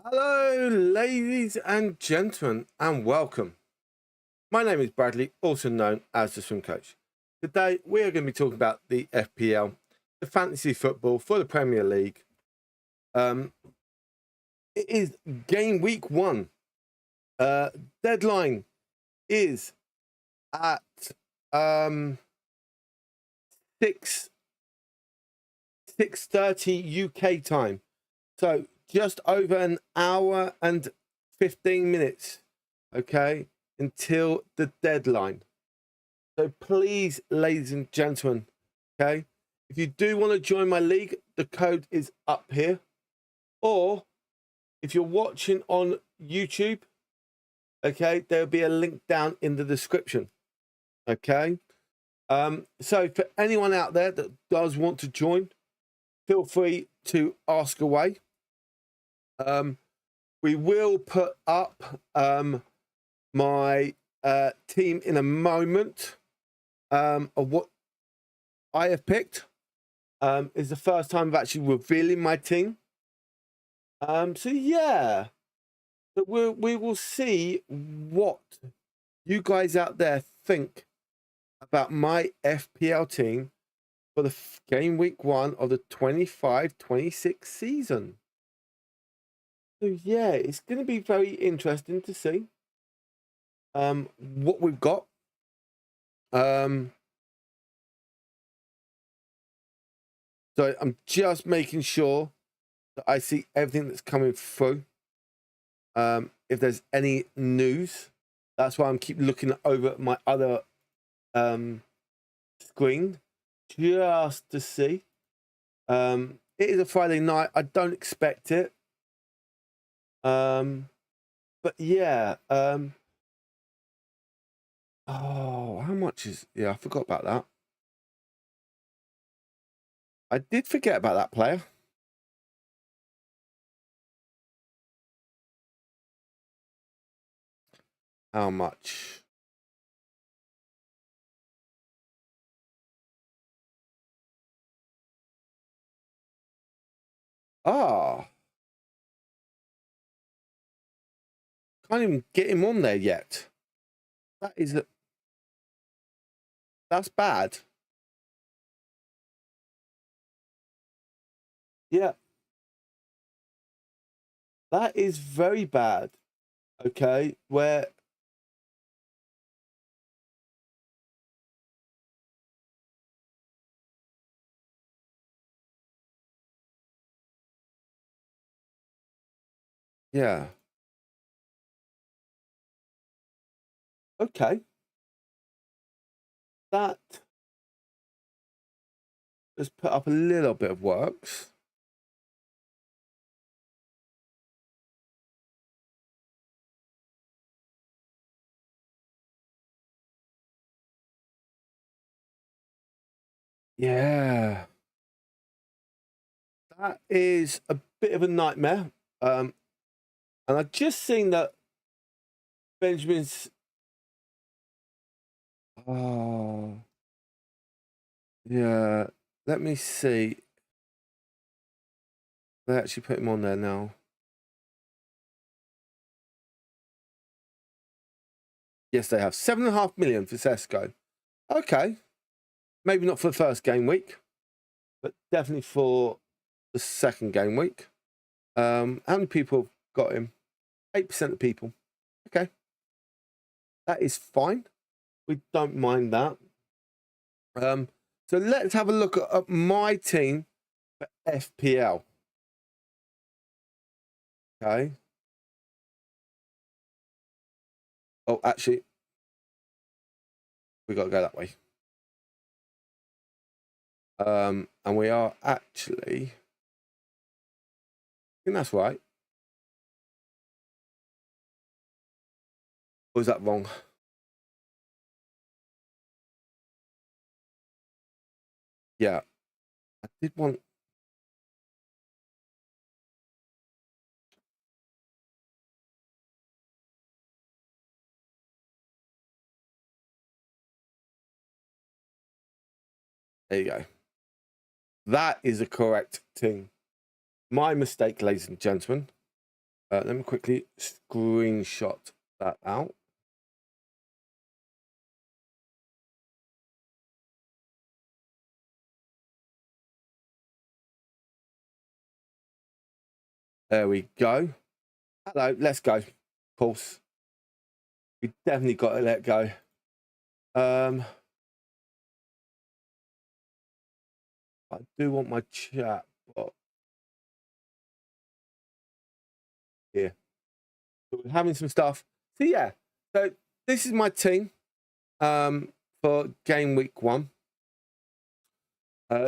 Hello, ladies and gentlemen, and welcome. My name is Bradley, also known as the Swim Coach. Today, we are going to be talking about the FPL, the fantasy football for the Premier League. It is game week 1. Deadline is at 6:30 UK time. So just over an hour and 15 minutes, okay, until the deadline. So please, ladies and gentlemen, okay, if you do want to join my league, the code is up here. Or if you're watching on YouTube, okay, there'll be a link down in the description, okay? So for anyone out there that does want to join, feel free to ask away. We will put up my team in a moment of what I have picked. Is the first time of actually revealing my team. So yeah, but we will see what you guys out there think about my FPL team for the game week 1 of the 25-26 season. So yeah, it's going to be very interesting to see what we've got. So I'm just making sure that I see everything that's coming through. If there's any news, that's why I'm keep looking over my other screen just to see. It is a Friday night. I don't expect it. But yeah. Oh, how much is... Yeah, I forgot about that. I did forget about that player. How much? Ah. Can't even get him on there yet. That is... That's bad. Yeah. That is very bad. Okay, where... Yeah. Okay. That has put up a little bit of works. Yeah. That is a bit of a nightmare. And I've just seen that Benjamin's... Oh. Yeah. Let me see. They actually put him on there now. Yes, they have 7.5 million for Sesko. Okay. Maybe not for the first game week, but definitely for the second game week. How many people have got him? 8% of people. Okay. That is fine. We don't mind that. So let's have a look at my team for FPL. Okay. Oh, actually, we got to go that way. And we are actually... I think that's right. Or is that wrong? Yeah. I did want... There you go. That is a correct team. My mistake, ladies and gentlemen. Let me quickly screenshot that out. There we go. Hello, let's go. Of course. We definitely got to let go. I do want my chat bot here. So we're having some stuff. So yeah, so this is my team for game week 1.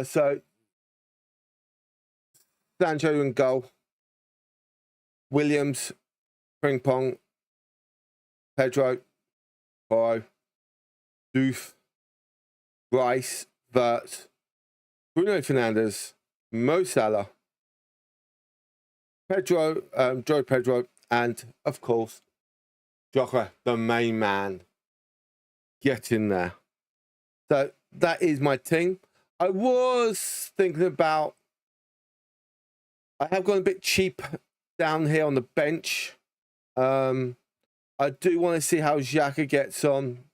So Sancho in goal, Williams, Frimpong, Pedro, Porro, Doof, Rice, Vert, Bruno Fernandes, Mo Salah, Pedro, Joe Pedro, and of course, Jota, the main man. Get in there. So that is my team. I was thinking about, I have gone a bit cheap down here on the bench. I do want to see how Xhaka gets on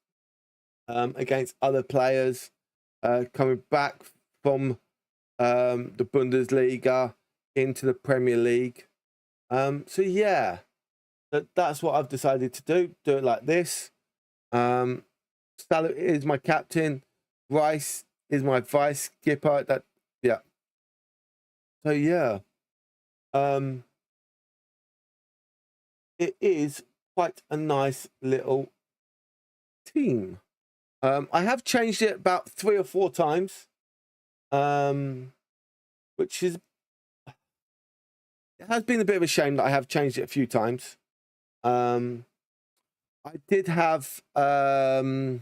against other players coming back from the Bundesliga into the Premier League. So yeah, that's what I've decided to do. Do it like this. Salah is my captain. Rice is my vice skipper. Yeah. So yeah, it is quite a nice little team. I have changed it about 3 or 4 times, which is, it has been a bit of a shame that I have changed it a few times. I did have in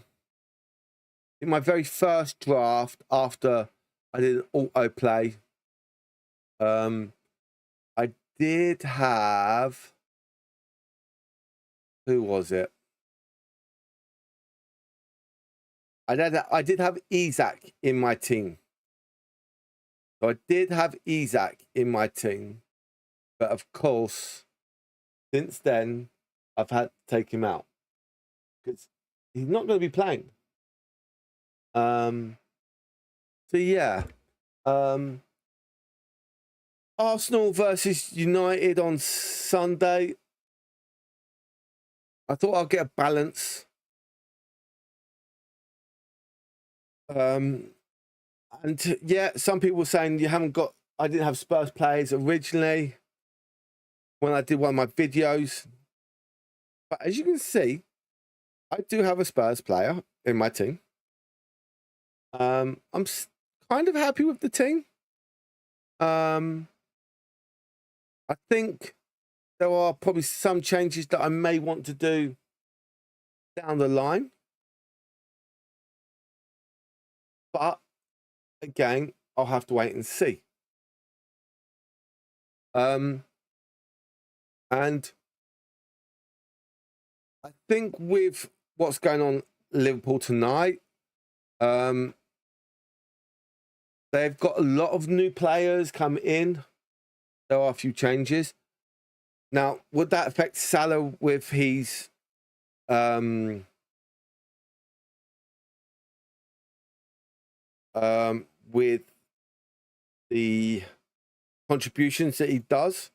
my very first draft, after I did an auto play, I did have, who was it? I did have Isaac in my team. So I did have Isaac in my team, but of course, since then, I've had to take him out because he's not going to be playing. So yeah, Arsenal versus United on Sunday. I thought I'll get a balance. And yeah, some people were saying you haven't got, I didn't have Spurs players originally when I did one of my videos. But as you can see, I do have a Spurs player in my team. I'm kind of happy with the team. I think there are probably some changes that I may want to do down the line. But again, I'll have to wait and see. And I think with what's going on Liverpool tonight, they've got a lot of new players come in. There are a few changes. Now, would that affect Salah with his with the contributions that he does?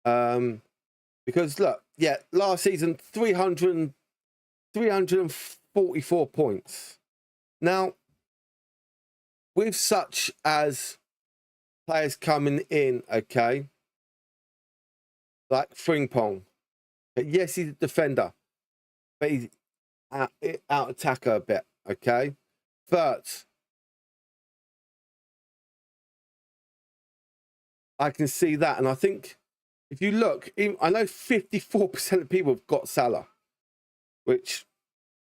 Because look, yeah, last season 344 points. Now, with such as players coming in, okay, like Frimpong, yes, he's a defender, but he's out attacker a bit, okay. But I can see that, and I think if you look, I know 54% of people have got Salah, which,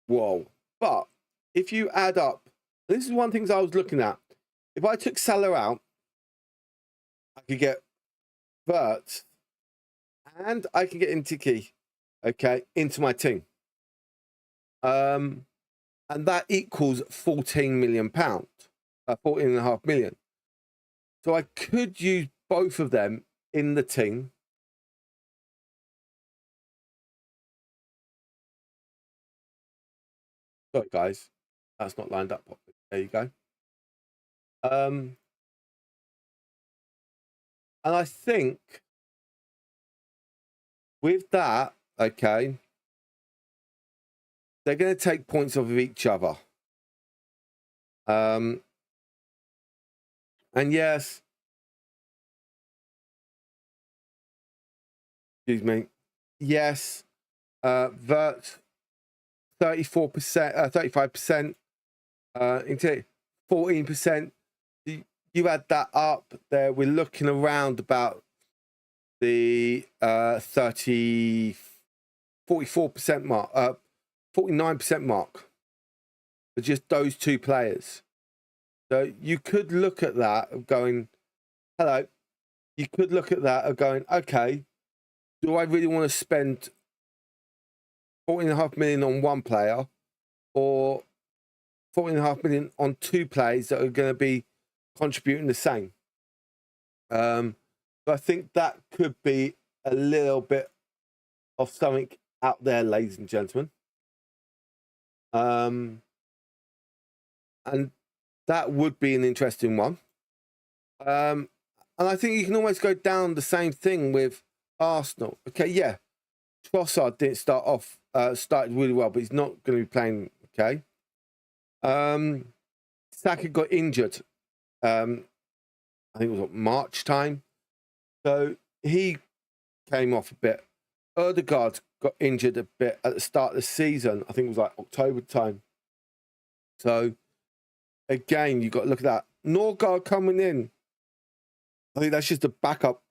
whoa. But if you add up, this is one of the things I was looking at. If I took Salah out, I could get Vert, and I can get Intiki, okay, into my team. And that equals £14 million, 14.5 million. So I could use both of them in the team Sorry, guys, that's not lined up properly. There you go. And I think with that, okay, they're going to take points off of each other. And yes, excuse me. Yes, Vert 34%, 35%, into 14%. You add that up there, we're looking around about the 44% mark, 49% mark for just those two players. So you could look at that of going, hello. You could look at that of going, okay, do I really want to spend 14.5 million on one player or 14.5 million on two players that are going to be contributing the same? But I think that could be a little bit of something out there, ladies and gentlemen. And that would be an interesting one. And I think you can almost go down the same thing with Arsenal. Okay, yeah, Trossard didn't started really well, but he's not going to be playing. Okay. Saka got injured. I think it was March time. So he came off a bit. Odegaard got injured a bit at the start of the season. I think it was like October time. So again, you've got to look at that. Norgard coming in. I think that's just a backup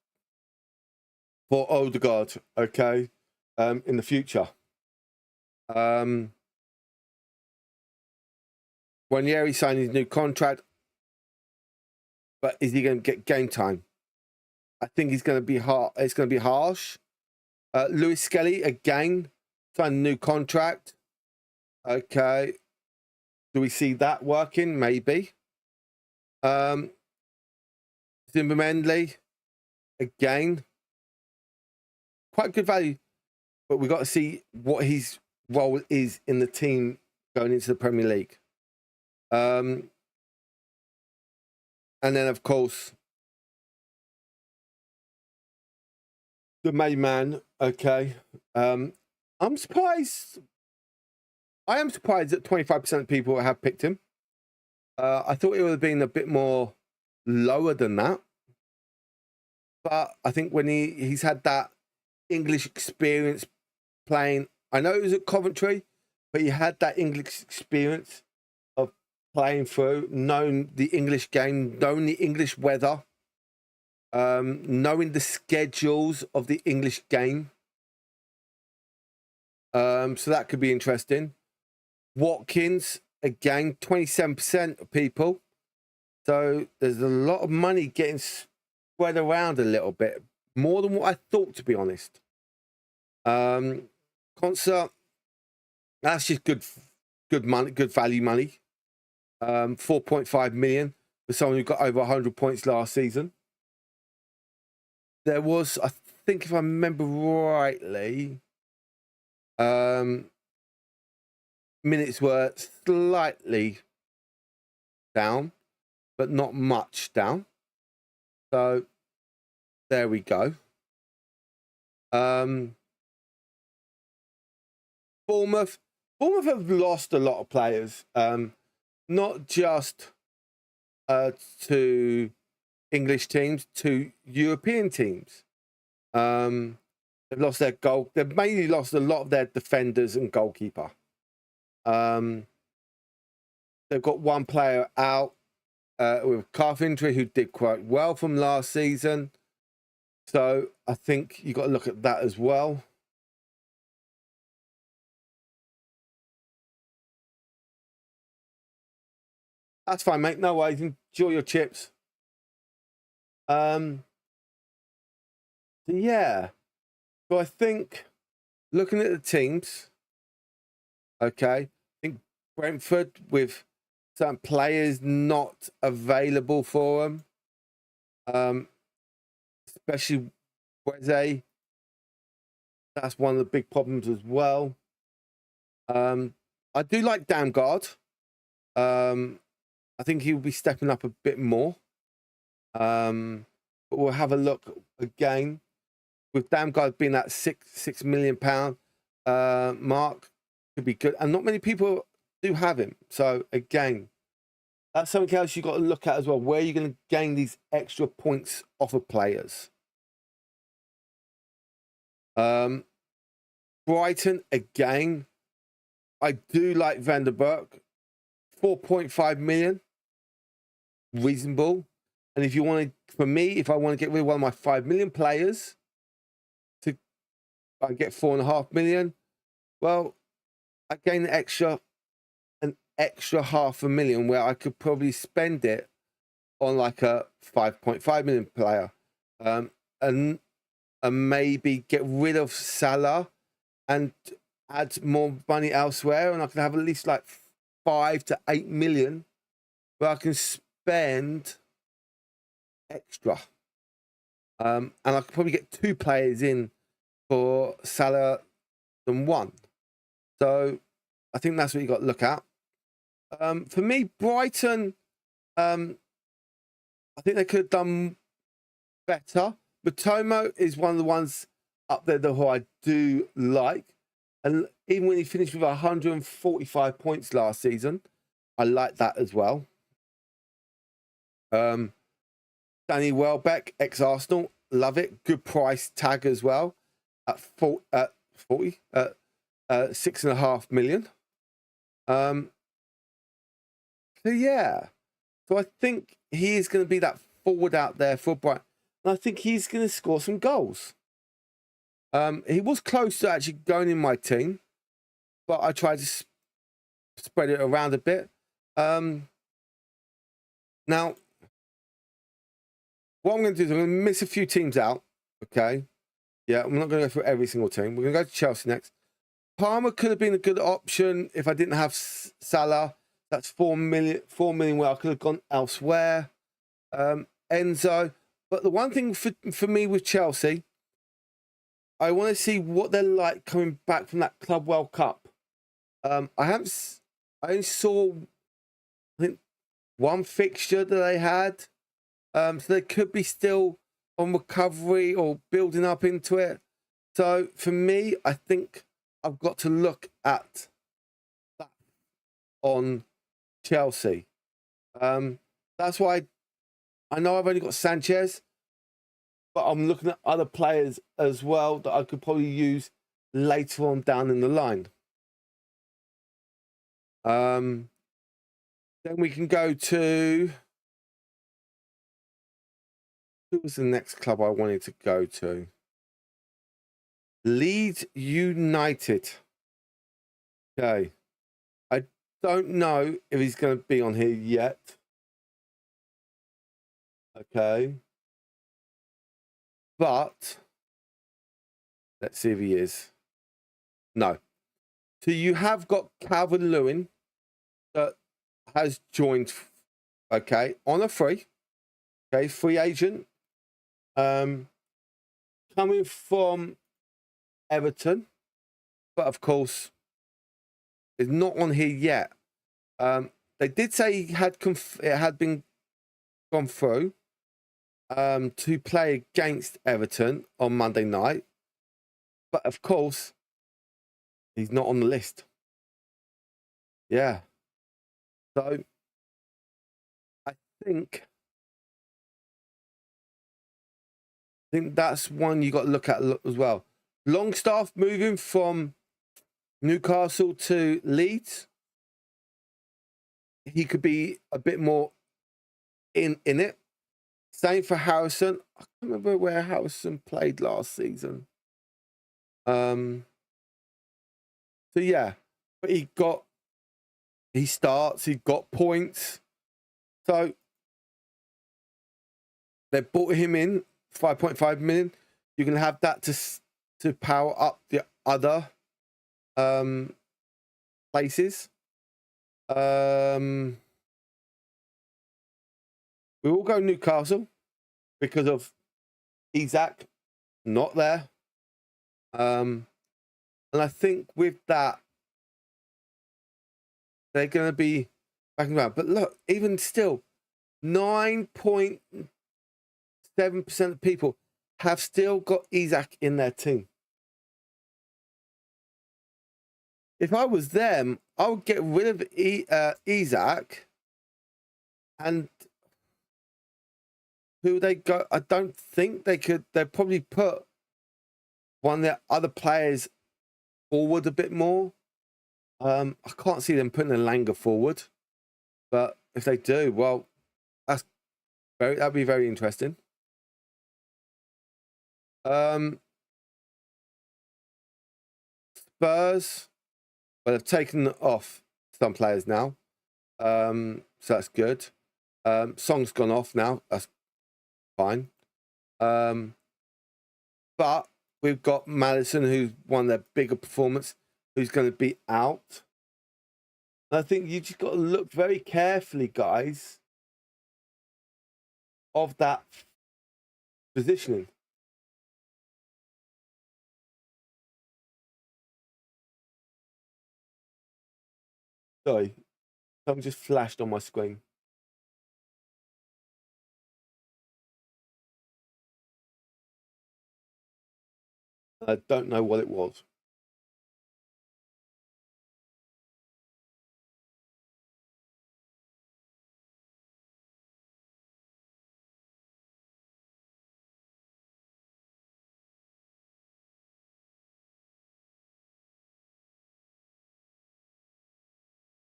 for Odegaard, okay, in the future. Ranieri signed his new contract, but is he going to get game time? I think he's going to be hard. It's going to be harsh. Lewis Skelly again signed a new contract. Okay, do we see that working? Maybe. Zimmermanley again, quite good value, but we've got to see what his role is in the team going into the Premier League. And then, of course, the main man. Okay, I'm surprised. I am surprised that 25% of people have picked him. I thought it would have been a bit more lower than that. But I think when he's had that English experience playing, I know it was at Coventry, but he had that English experience of playing through, knowing the English game, knowing the English weather, knowing the schedules of the English game. So that could be interesting. Watkins, again, 27% of people. So there's a lot of money getting spread around a little bit, more than what I thought, to be honest. Concert, that's just good money, good value money. 4.5 million for someone who got over 100 points last season. There was, I think, if I remember rightly, minutes were slightly down, but not much down. So there we go. Bournemouth have lost a lot of players, not just to English teams, to European teams. They've lost their goal. They've mainly lost a lot of their defenders and goalkeeper. They've got one player out with calf injury who did quite well from last season. So I think you've got to look at that as well. That's fine, mate. No worries. Enjoy your chips. So yeah. So I think looking at the teams, okay, I think Brentford with some players not available for them, especially Weze. That's one of the big problems as well. I do like Damgard. I think he'll be stepping up a bit more. But we'll have a look again. With Damgard being that £6 million mark, could be good. And not many people do have him. So again, that's something else you've got to look at as well. Where are you going to gain these extra points off of players? Brighton, again, I do like Van der Berg. 4.5 million. Reasonable. And if you want to, for me, if I want to get rid of one of my 5 million players, I get 4.5 million. Well, I gain an extra $500,000 where I could probably spend it on like a 5.5 million player, and maybe get rid of Salah and add more money elsewhere, and I can have at least like 5 to 8 million where I can spend extra, and I could probably get 2 players in for Salah than 1. So I think that's what you got to look at. For me, Brighton, I think they could have done better. Matomo is one of the ones up there who I do like. And even when he finished with 145 points last season, I like that as well. Danny Welbeck, ex-Arsenal, love it. Good price tag as well at 6.5 million. So yeah, so I think he is going to be that forward out there for Brighton. And I think he's going to score some goals. He was close to actually going in my team, but I tried to spread it around a bit. Now, what I'm going to do is I'm going to miss a few teams out. Okay. Yeah, I'm not going to go through every single team. We're going to go to Chelsea next. Palmer could have been a good option if I didn't have Salah. That's 4 million where I could have gone elsewhere. Enzo. But the one thing for me with Chelsea, I want to see what they're like coming back from that Club World Cup. I only saw, I think, 1 fixture that they had. So they could be still on recovery or building up into it. So for me, I think I've got to look at that on Chelsea. That's why I know I've only got Sanchez, but I'm looking at other players as well that I could probably use later on down in the line. Then we can go to, who was the next club I wanted to go to? Leeds United. Okay. I don't know if he's going to be on here yet. Okay. But let's see if he is. No. So you have got Calvert-Lewin that has joined, okay, on a free. Okay, free agent. Coming from Everton, but of course is not on here yet. They did say he had it had been gone through to play against Everton on Monday night, but of course he's not on the list. Yeah, so I think that's one you got to look at as well. Longstaff moving from Newcastle to Leeds. He could be a bit more in it. Same for Harrison. I can't remember where Harrison played last season. So yeah, but he starts, he got points. So they bought him in 5.5 million. You can have that to power up the other places. We will go Newcastle because of Isaac not there. And I think with that, they're going to be back and around. But look, even still, 9.7% of people have still got Isak in their team. If I was them, I would get rid of Isak, and who they go? I don't think they could. They'd probably put one of their other players forward a bit more. I can't see them putting a Langer forward, but if they do, well, that'd be very interesting. Spurs, well, they've taken off some players now, so that's good. Song's gone off now. That's fine. But we've got Maddison, who's one of their bigger performance, who's going to be out. And I think you just got to look very carefully, guys, of that positioning. Sorry, something just flashed on my screen. I don't know what it was.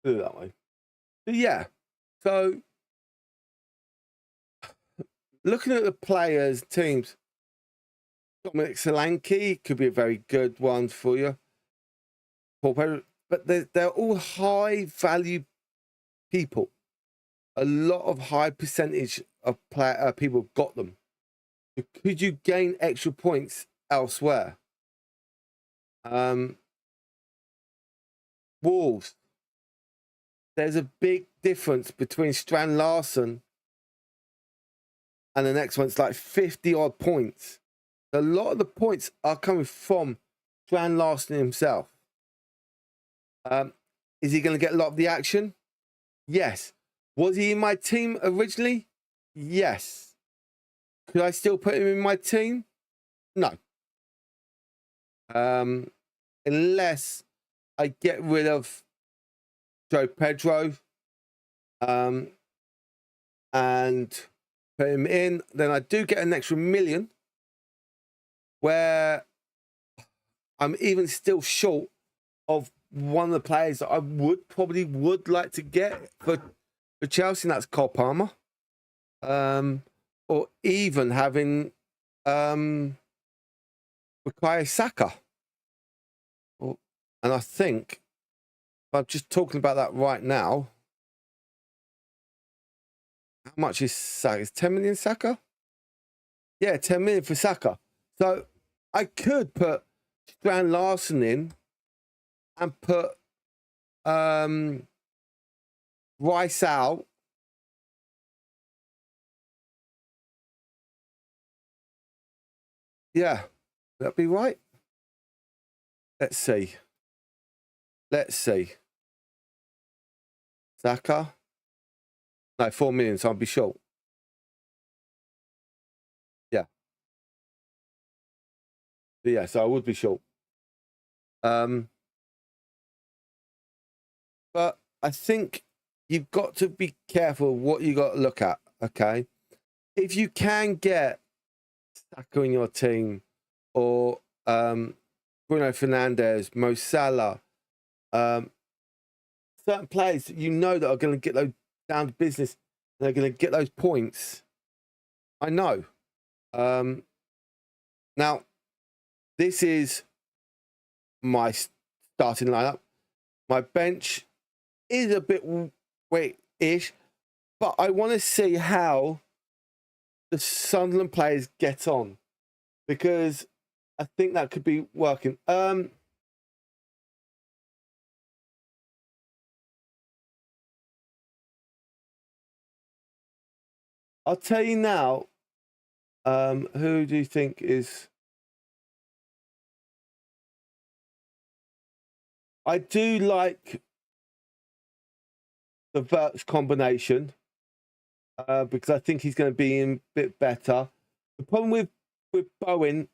Do it that way. But yeah, so looking at the players, teams, Dominic Solanke could be a very good one for you. But they're all high value people. A lot of high percentage of people got them. Could you gain extra points elsewhere? Wolves. There's a big difference between Strand Larson and the next one. It's like 50 odd points. A lot of the points are coming from Strand Larson himself. Is he going to get a lot of the action? Yes. Was he in my team originally? Yes. Could I still put him in my team? No. Unless I get rid of Joe Pedro and put him in, then I do get an extra million, where I'm even still short of one of the players that I probably would like to get for Chelsea, and that's Cole Palmer. Or even having Bukayo Saka. And I think, I'm just talking about that right now, how much is Saka? Is 10 million Saka? Yeah, 10 million for Saka. So I could put Strand Larson in and put Rice out. Yeah, that'd be right. Let's see. Saka. No, 4 million, so I'd be short. Yeah. But yeah, so I would be short. But I think you've got to be careful what you got to look at, okay? If you can get Saka in your team, or Bruno Fernandes, Mo Salah, certain players that you know that are going to get those down to business, and they're going to get those points. I know. Now, this is my starting lineup. My bench is a bit weight-ish, but I want to see how the Sunderland players get on, because I think that could be working. I'll tell you now. Who do you think is? I do like the Wirtz combination because I think he's going to be in a bit better. The problem with Bowen,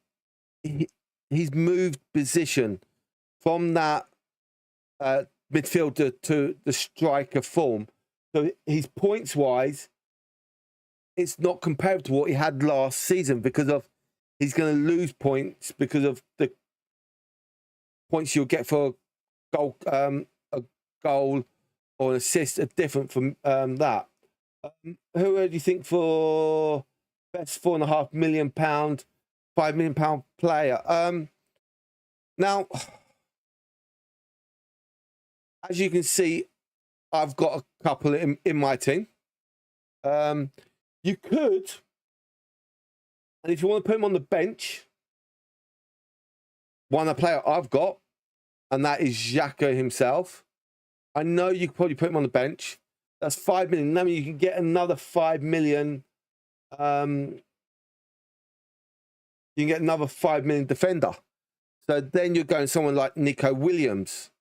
he's moved position from that midfielder to the striker form. So his points wise, it's not compared to what he had last season because of he's going to lose points because of the points you'll get for a goal or an assist are different from that. Who do you think for best £4.5 million, £5 million player? Now, as you can see, I've got a couple in my team. You could, and if you want to put him on the bench, one player I've got, and that is Xhaka himself. I know you could probably put him on the bench. That's 5 million. That means you can get another 5 million. You can get another 5 million defender. So then you're going someone like Nico Williams,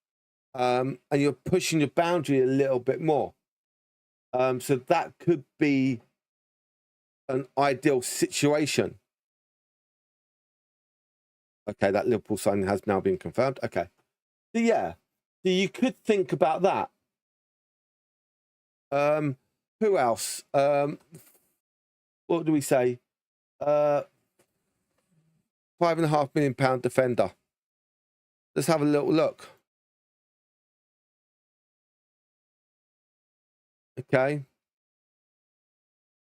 and you're pushing your boundary a little bit more. So that could be an ideal situation. Okay, that Liverpool signing has now been confirmed. Okay. So yeah, so you could think about that. Who else? What do we say? £5.5 million defender. Let's have a little look. Okay.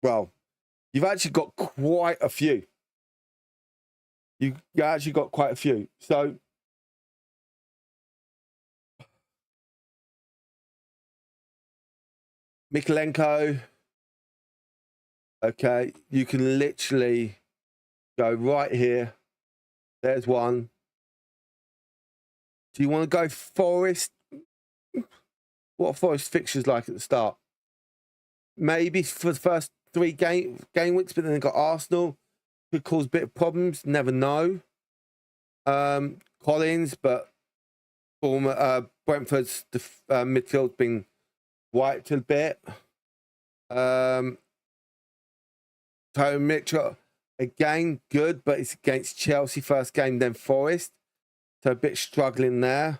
Well, you've actually got quite a few. You actually got quite a few. So Mikalenko. Okay, you can literally go right here. There's one. Do you want to go Forest? What are Forest fixtures like at the start? Maybe for the first 3 game weeks, but then they've got Arsenal. Could cause a bit of problems. Never know. Collins, but Brentford's midfield's been wiped a bit. Tyrone Mitchell, again, good, but it's against Chelsea first game, then Forest. So a bit struggling there.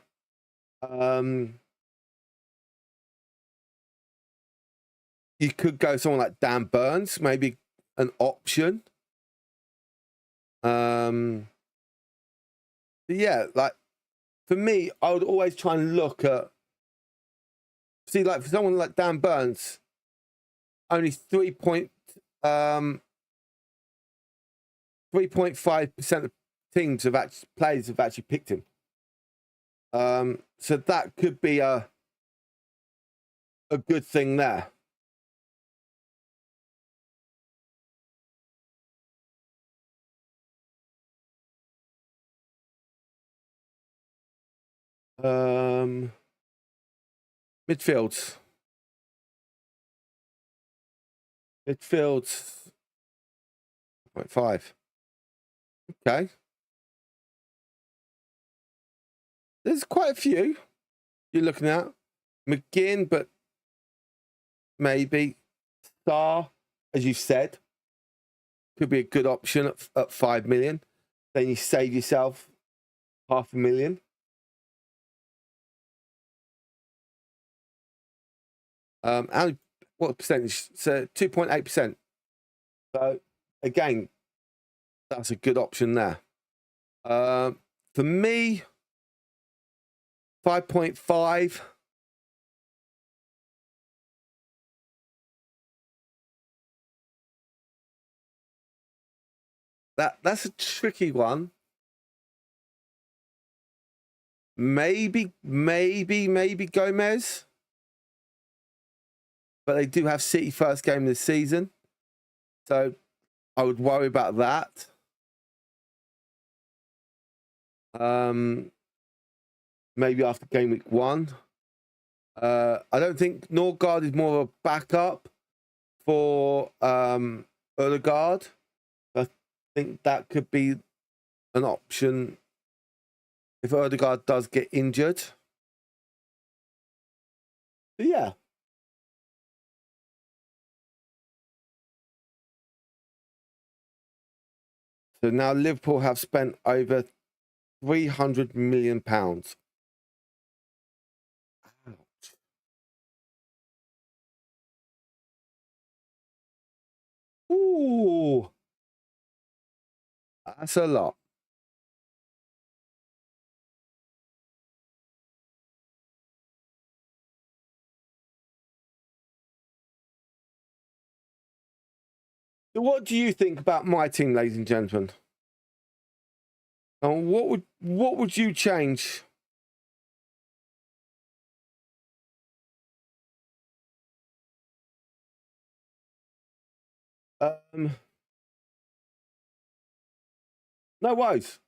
You could go someone like Dan Burns, maybe an option. Yeah, like for me, I would always try and look at like for someone like Dan Burns, only 3.5% of teams players have actually picked him. So that could be a good thing there. Midfields. 0.5. Okay. There's quite a few you're looking at. McGinn, but maybe Star, as you said, could be a good option at 5 million. Then you save yourself £500,000. And what percentage? So 2.8%. So again, that's a good option there. For me, 5.5. That's a tricky one. Maybe Gomez. But they do have City first game this season. So I would worry about that. Maybe after game week 1. I don't think Norgard is more of a backup for Odegaard. I think that could be an option if Odegaard does get injured. But yeah, So now Liverpool have spent over £300 million. Ouch. Ooh, that's a lot. So what do you think about my team, ladies and gentlemen? And what would you change? No worries.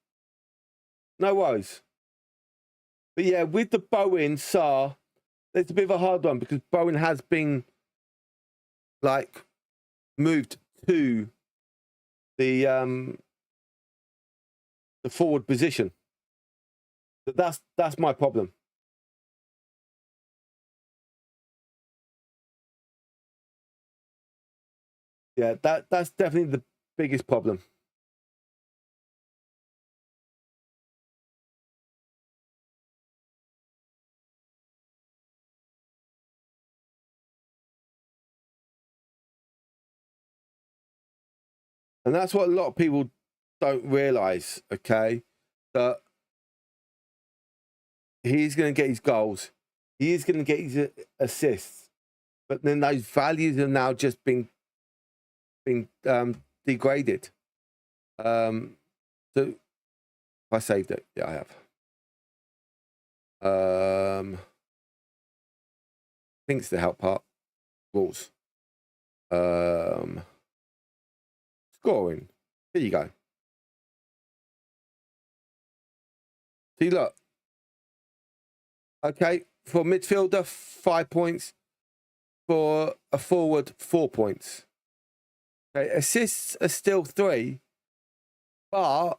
No worries. But yeah, with the Bowen, Sarr, it's a bit of a hard one because Bowen has been like moved to the forward position. But that's my problem. Yeah, that's definitely the biggest problem. And that's what a lot of people don't realise, okay? That he's going to get his goals. He is going to get his assists. But then those values are now just being degraded. So I saved it. Yeah, I have. I think it's the help part. Rules. Scoring. Here you go. See, look. Okay, for midfielder, 5 points. For a forward, 4 points. Okay, assists are still 3, but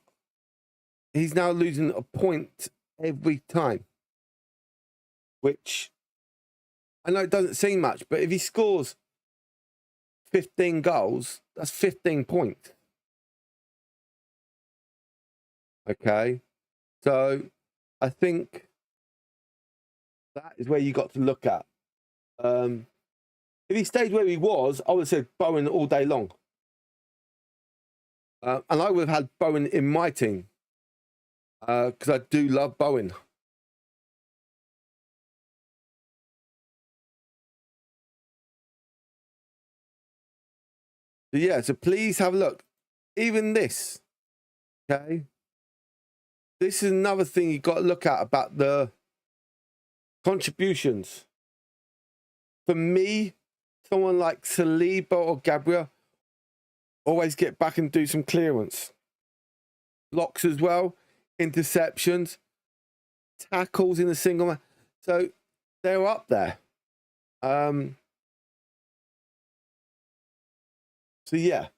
he's now losing a point every time. Which I know it doesn't seem much, but if he scores 15 goals, that's 15 points. Okay, so I think that is where you got to look at. If he stayed where he was, I would have said Bowen all day long. And I would have had Bowen in my team because I do love Bowen. So yeah, so please have a look. Even this, okay? This is another thing you've got to look at about the contributions. For me, someone like Saliba or Gabriel always get back and do some clearance. Blocks as well, interceptions, tackles in a single man. So they're up there. So yeah.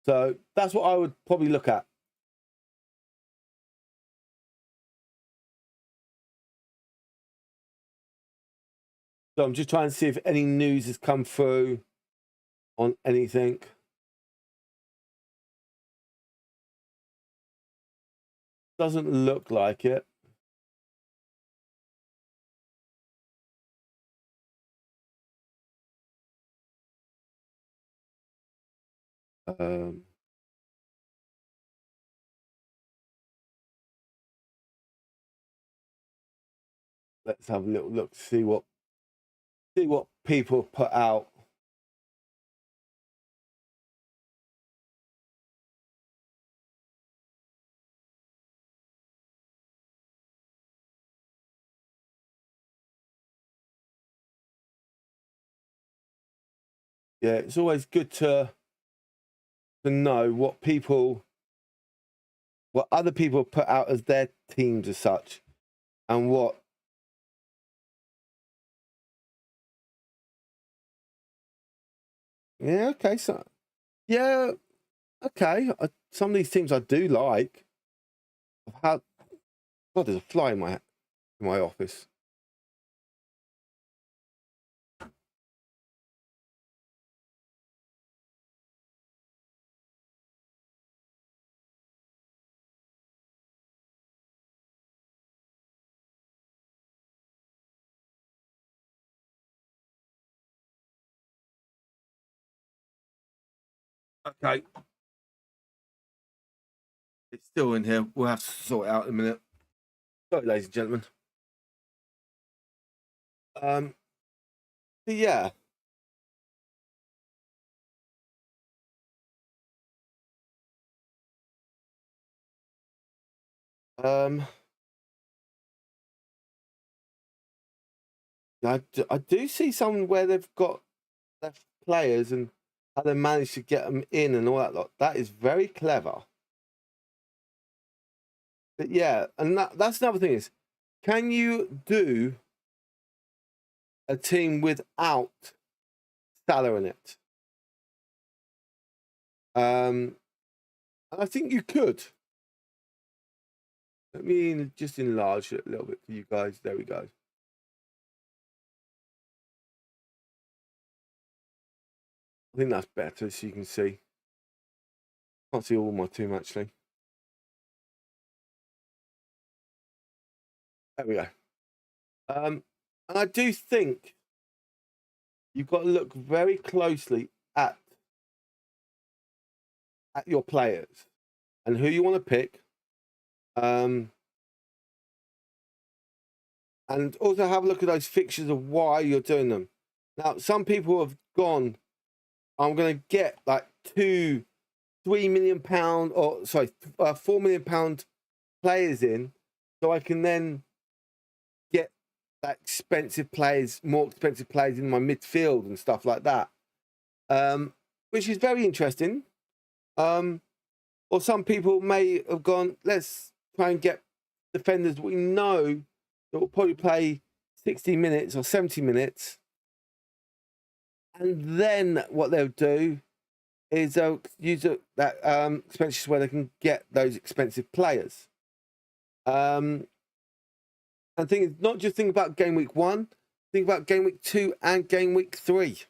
So that's what I would probably look at. So I'm just trying to see if any news has come through on anything. Doesn't look like it. Let's have a little look, see what people put out. Yeah, it's always good to know what other people put out as their teams as such, and what. Yeah, okay, so yeah, okay. Some of these teams I do like. I've had. God, there's a fly in my office. Okay. It's still in here. We'll have to sort it out in a minute. Sorry, ladies and gentlemen. Yeah. I do see some where they've got their players and how they managed to get them in and all that lot. That is very clever. But yeah, and that's another thing is, can you do a team without Salah in it? I think you could. Let me just enlarge it a little bit for you guys. There we go. I think that's better, so you can see. Can't see all my team actually. There we go. And I do think you've got to look very closely at your players and who you want to pick. And also have a look at those fixtures of why you're doing them. Now, some people have gone, I'm going to get like £3 million or sorry, £4 million players in, so I can then get that more expensive players in my midfield and stuff like that, which is very interesting. Or some people may have gone, let's try and get defenders we know that will probably play 60 minutes or 70 minutes. And then what they'll do is they'll use that expenses where they can get those expensive players. And think not just think about game week 1, think about game week 2 and game week 3.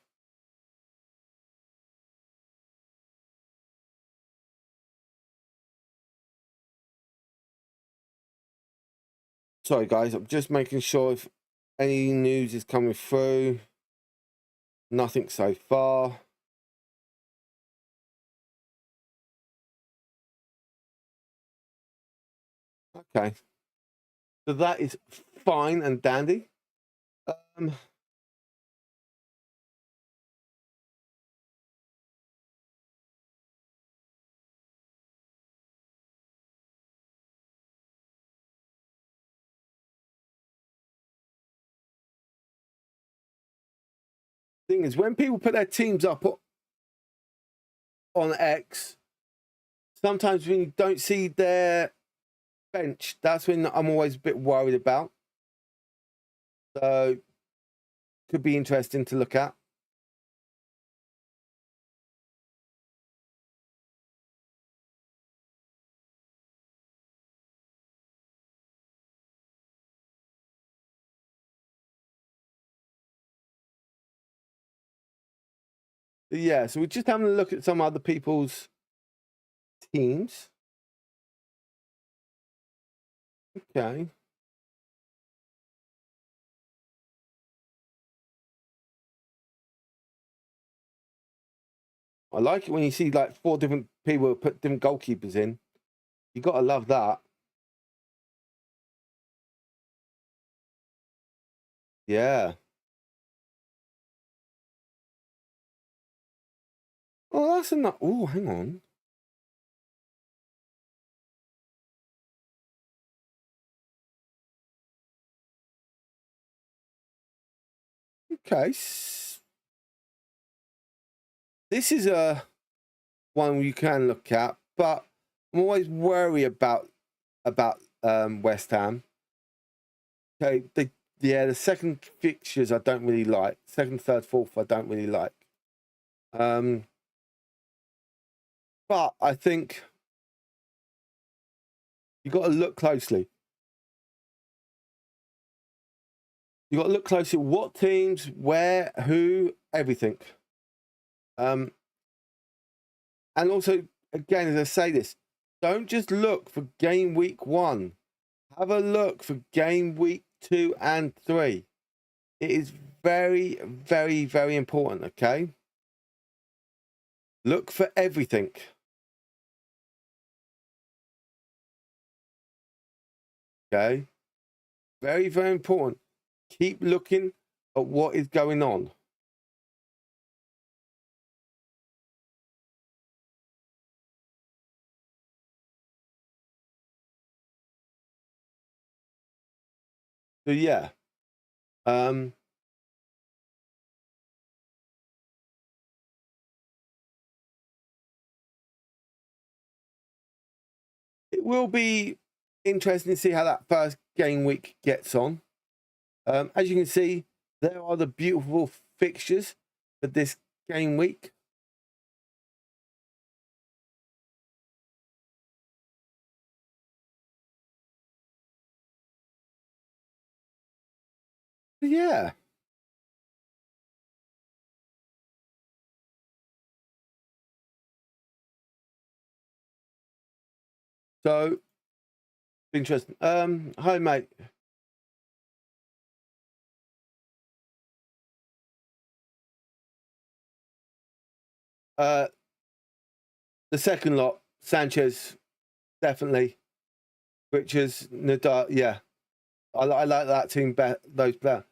Sorry, guys, I'm just making sure if any news is coming through. Nothing so far. Okay. So that is fine and dandy. Thing is, when people put their teams up on X, sometimes when you don't see their bench, that's when I'm always a bit worried about. So, could be interesting to look at. But yeah, so we're just having a look at some other people's teams. Okay. I like it when you see like 4 different people put different goalkeepers in. You got to love that. Yeah. Oh, that's enough. Oh, hang on. Okay. This is a one you can look at, but I'm always worried about West Ham. Okay, the second fixtures I don't really like. Second, third, fourth I don't really like. But I think you got to look closely. You got to look closely at what teams, where, who, everything. And also, again, as I say this, don't just look for game week 1. Have a look for game week 2 and 3. It is very, very, very important, okay? Look for everything. Okay. Very, very important. Keep looking at what is going on. So yeah. It will be interesting to see how that first game week gets on. As you can see, there are the beautiful fixtures for this game week. Yeah. So interesting. Hi mate. The second lot, Sanchez, definitely. Richards, Nadal, yeah. I like that team better, those better.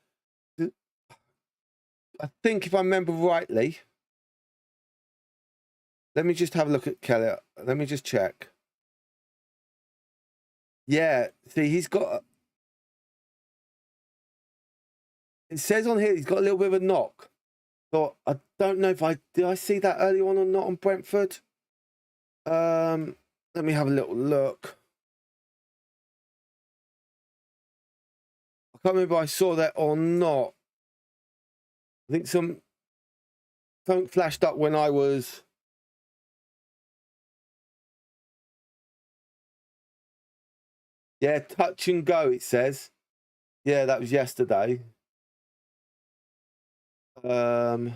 I think if I remember rightly, let me just have a look at Kelly. Let me just check. Yeah, see, he's got. It says on here he's got a little bit of a knock. So I don't know if did I see that early on or not on Brentford. Let me have a little look. I can't remember if I saw that or not. I think something flashed up when I was. Yeah, touch and go, it says. Yeah, that was yesterday. Let's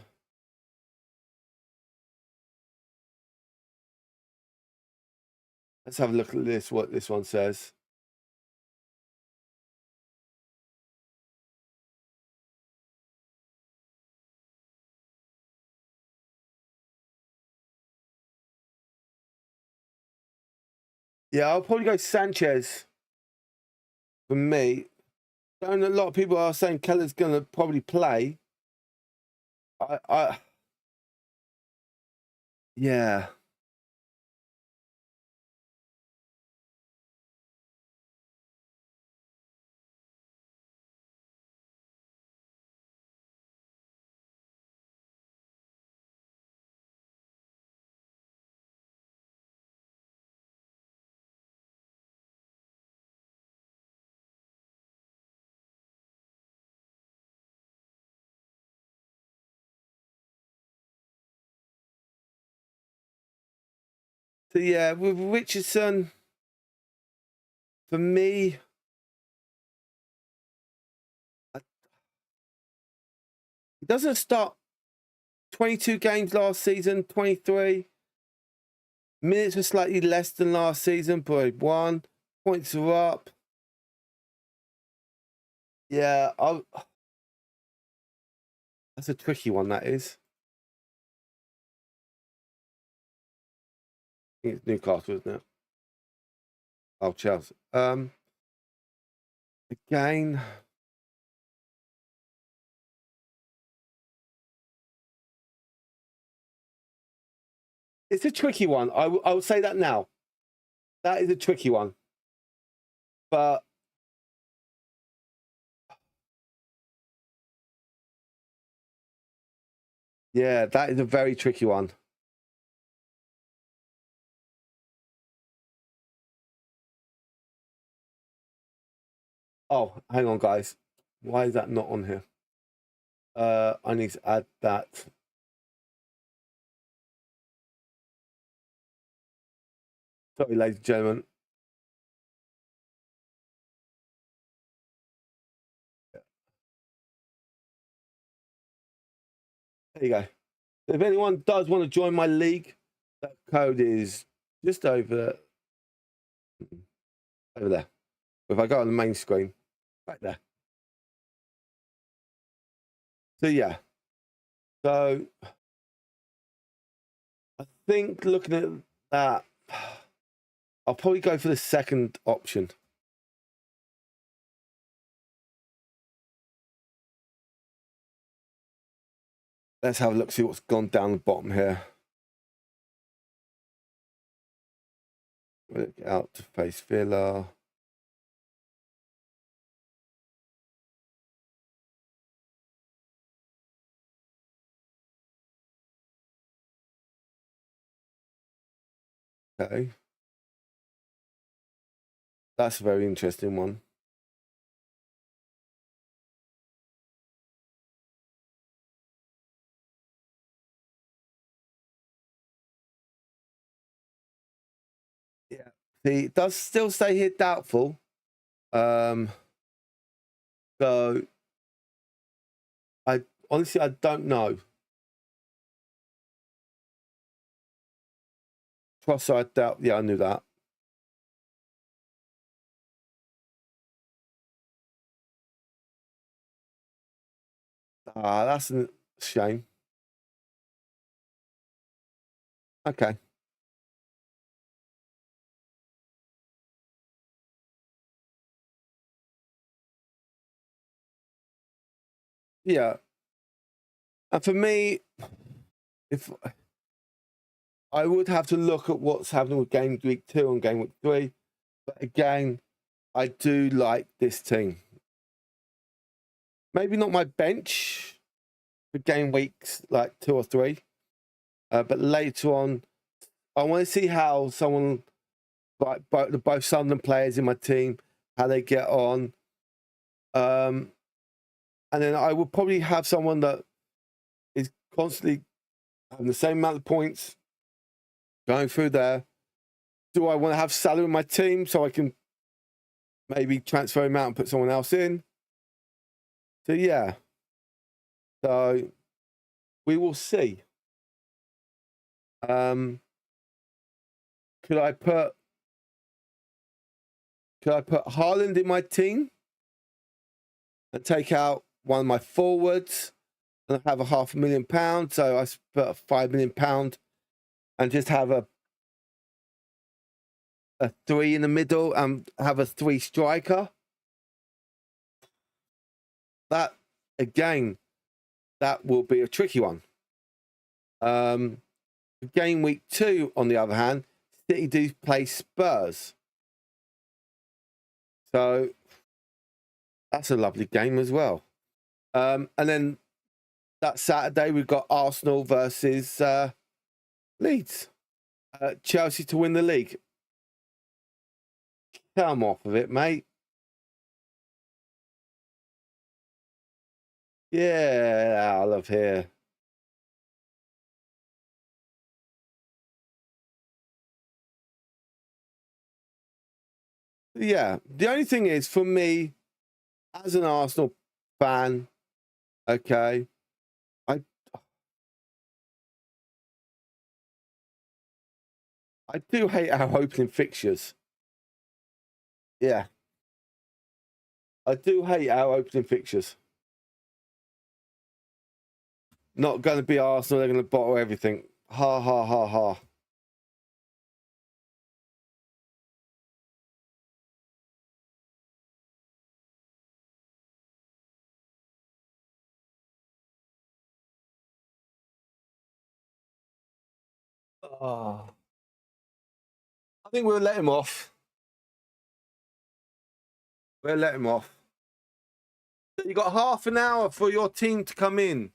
have a look at this, what this one says. Yeah, I'll probably go Sanchez for me. I know a lot of people are saying Keller's going to probably play. Yeah. So yeah, with Richardson, for me, he doesn't start 22 games last season, 23. Minutes were slightly less than last season, but one. Points are up. Yeah, that's a tricky one, that is. I think it's Newcastle, isn't it? Oh, Chelsea. Again, it's a tricky one. I will say that now. That is a tricky one. But yeah, that is a very tricky one. Oh, hang on, guys. Why is that not on here? I need to add that. Sorry, ladies and gentlemen. There you go. If anyone does want to join my league, that code is just over there. If I go on the main screen, right there. So yeah. So I think looking at that, I'll probably go for the second option. Let's have a look, see what's gone down the bottom here. Look out to face Villa. Okay. That's a very interesting one. Yeah. See, it does still stay here doubtful. So I honestly, I don't know. Trossard doubt. Yeah, I knew that. That's a shame. Okay. Yeah. And for me, if I would have to look at what's happening with Game Week 2 and Game Week 3, but again, I do like this team. Maybe not my bench for Game Weeks like 2 or 3, but later on, I want to see how someone like both Sunderland players in my team, how they get on. And then I would probably have someone that is constantly having the same amount of points going through there. Do I want to have Salah in my team so I can maybe transfer him out and put someone else in? So yeah. So we will see. Could I put Haaland in my team and take out one of my forwards and have a £500,000? So I put a £5 million and just have a 3 in the middle and have a 3 striker. That again, that will be a tricky one. Game week 2, on the other hand, City do play Spurs. So that's a lovely game as well. And then that Saturday, we've got Arsenal versus Leeds. Chelsea to win the league. Come off of it, mate. Yeah, I love here. Yeah, the only thing is, for me, as an Arsenal fan, okay, I do hate our opening fixtures. Yeah. I do hate our opening fixtures. Not going to be Arsenal. They're going to bottle everything. Ha, ha, ha, ha. Oh. I think we'll let him off. We'll let him off. You got half an hour for your team to come in.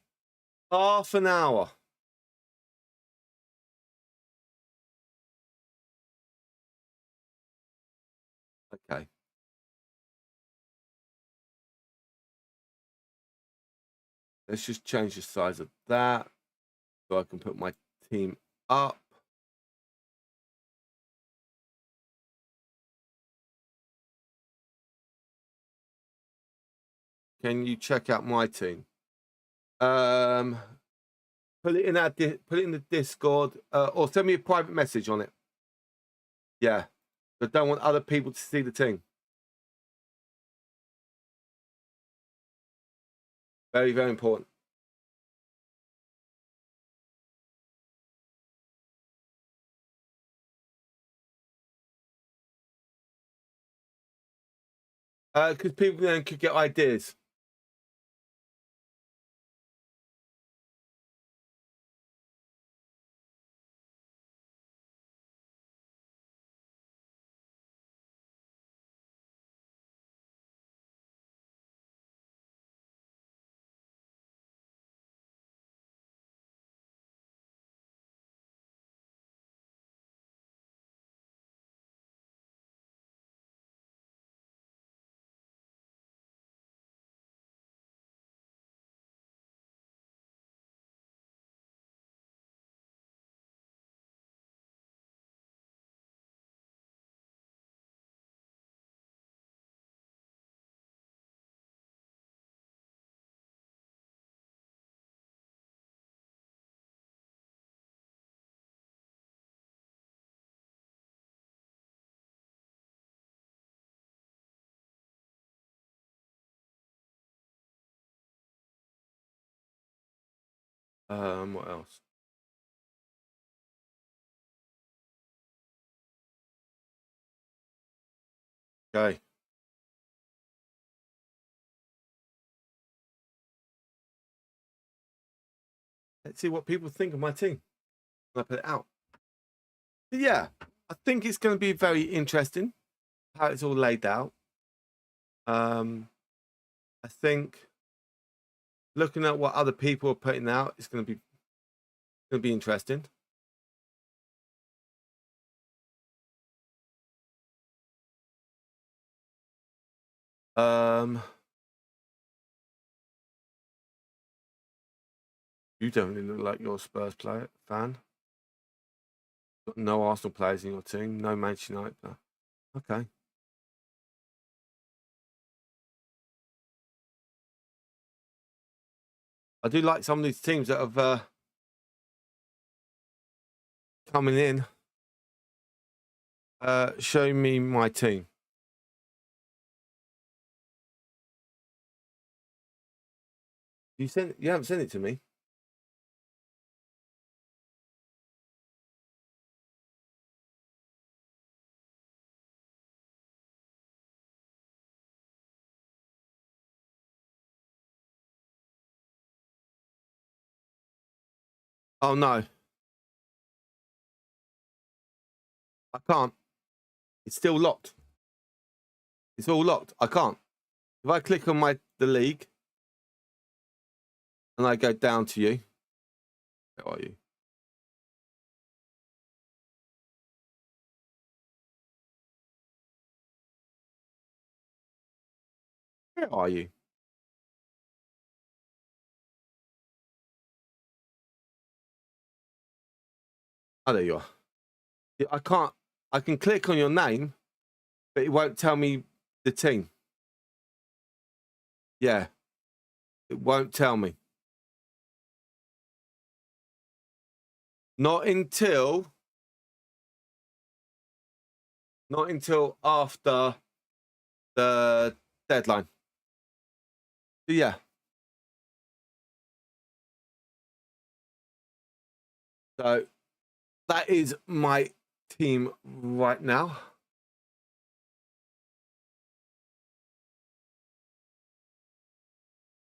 Half an hour. Okay. Let's just change the size of that so I can put my team up. Can you check out my team? Put it in the Discord, or send me a private message on it. Yeah, I don't want other people to see the team. Very, very important. Because people then could get ideas. What else? Okay. Let's see what people think of my team when I put it out. But yeah, I think it's going to be very interesting how it's all laid out. I think looking at what other people are putting out, it's going to be interesting. You don't really look like you're a Spurs player fan. Got no Arsenal players in your team, no Manchester United player. Okay. I do like some of these teams that have coming in, showing me my team. You haven't sent it to me. Oh no, I can't. It's still locked. It's all locked. I can't. If I click on the league and I go down to you, where are you? Where are you? Oh, there you are. Yeah, I can't. I can click on your name, but it won't tell me the team. Yeah, it won't tell me. Not until after the deadline. But yeah. So that is my team right now.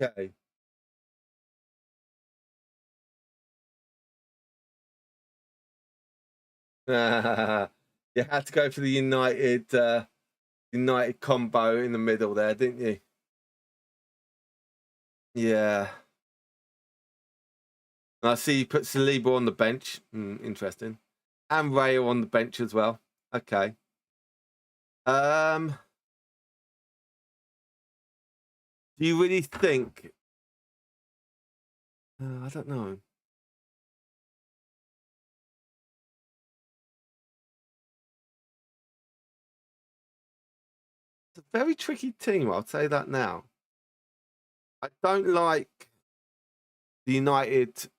Okay. You had to go for the United combo in the middle there, didn't you? Yeah. I see you put Saliba on the bench. Interesting. And Raya on the bench as well. Okay. Do you really think? I don't know. It's a very tricky team. I'll say that now. I don't like the United.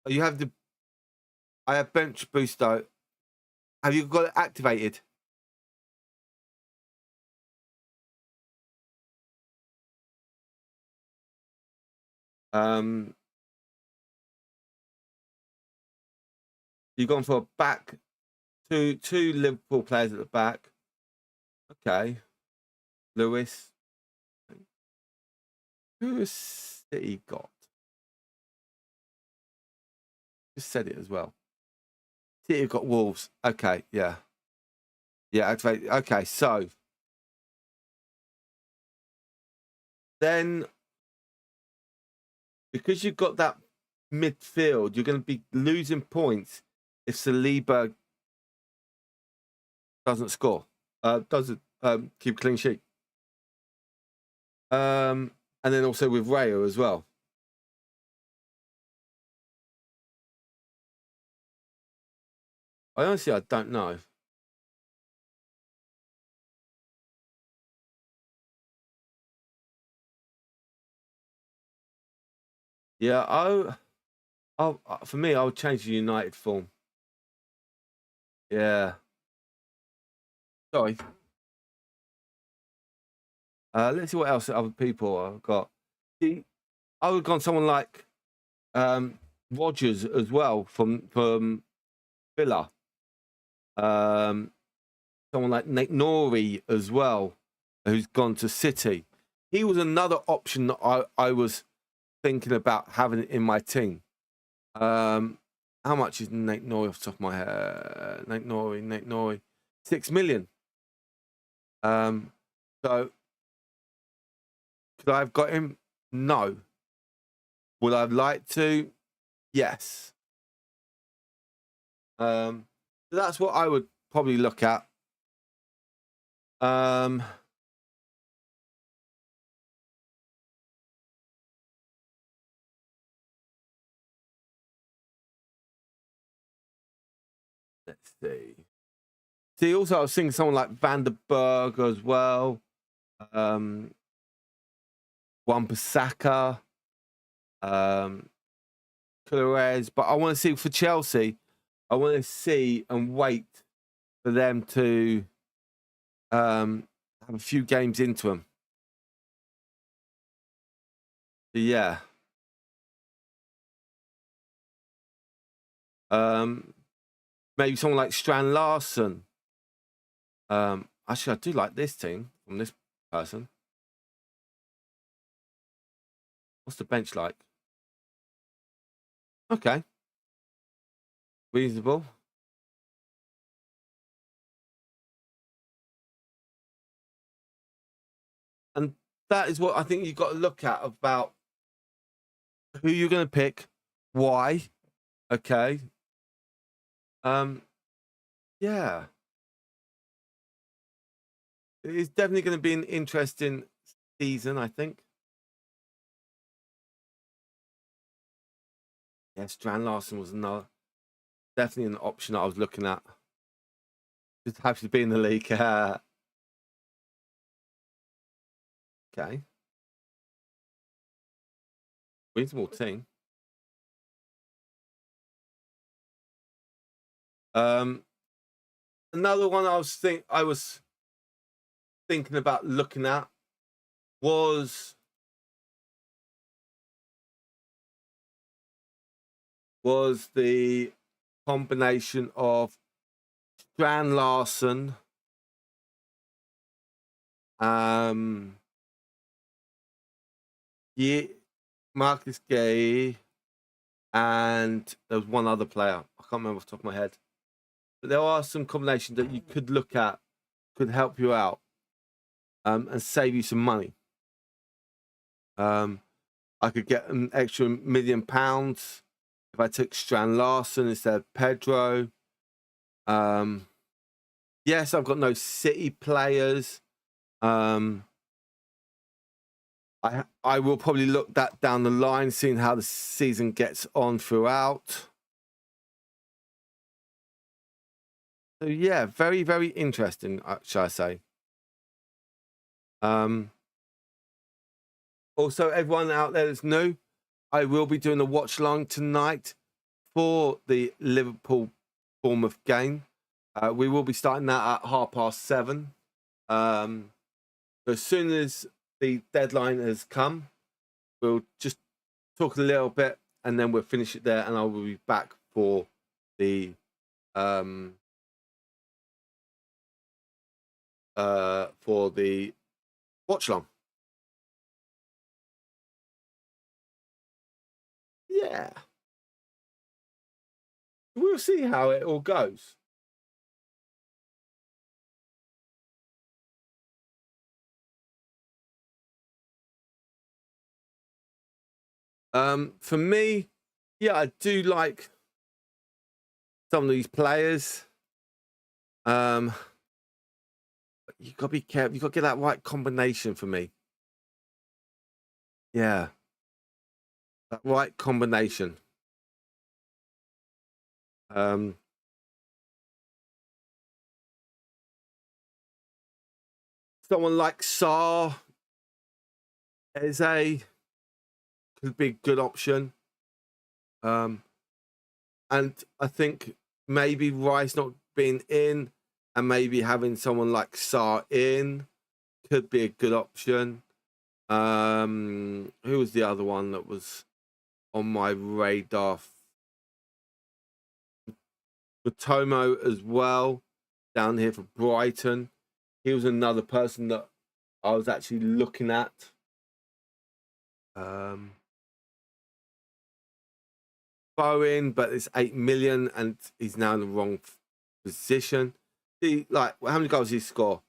You have I have bench booster. Have you got it activated? You've gone for a back two Liverpool players at the back. Okay. Lewis. Who has City got? Just said it as well. City have got Wolves. Okay, yeah. Yeah, activate. Okay, so then because you've got that midfield, you're going to be losing points if Saliba doesn't score, doesn't keep a clean sheet. And then also with Rayo as well. I don't know. Yeah, for me, I would change the United form. Yeah. Sorry. Let's see what else other people have got. See, I would have gone someone like Rodgers as well from Villa. Someone like Nate Nori as well, who's gone to City. He was another option that I was thinking about having in my team. How much is Nate Nori off the top of my head? Nate Nori, 6 million. So could I have got him? No. Would I have liked to? Yes. So that's what I would probably look at. Let's see. See, also I was thinking someone like Van der Berg as well. Wan-Bissaka, Flores, but I want to see for Chelsea. I want to see and wait for them to have a few games into them. So, yeah. Maybe someone like Strand Larson. Actually, I do like this team from this person. What's the bench like? Okay. Reasonable. And that is what I think you've got to look at about who you're going to pick, why. Okay. Yeah. It's definitely going to be an interesting season, I think. Yeah, Strand Larson was definitely an option that I was looking at. Just happy to be in the league. Okay. Reasonable team. Another one I was thinking about looking at was the combination of Strand Larson, Marcus Gay, and there was one other player. I can't remember off the top of my head. But there are some combinations that you could look at, could help you out, and save you some money. I could get an extra £1 million if I took Strand Larson instead of Pedro. Yes, I've got no City players. I will probably look that down the line, seeing how the season gets on throughout. So yeah, very, very interesting, shall I say. Also, everyone out there that's new, I will be doing a watch along tonight for the Liverpool Bournemouth game. We will be starting that at 7:30. As soon as the deadline has come, we'll just talk a little bit and then we'll finish it there, and I will be back for the for the watch long. Yeah. We'll see how it all goes. For me, yeah, I do like some of these players. But you got to be careful. You got to get that right combination for me. Yeah, that right combination. Someone like Saar, Eze could be a good option. And I think maybe Rice not being in and maybe having someone like Saar in could be a good option. Who was the other one that was on my radar? Matomo as well, down here for Brighton. He was another person that I was actually looking at. Bowen, but it's 8 million and he's now in the wrong position. See, like, how many goals did he score?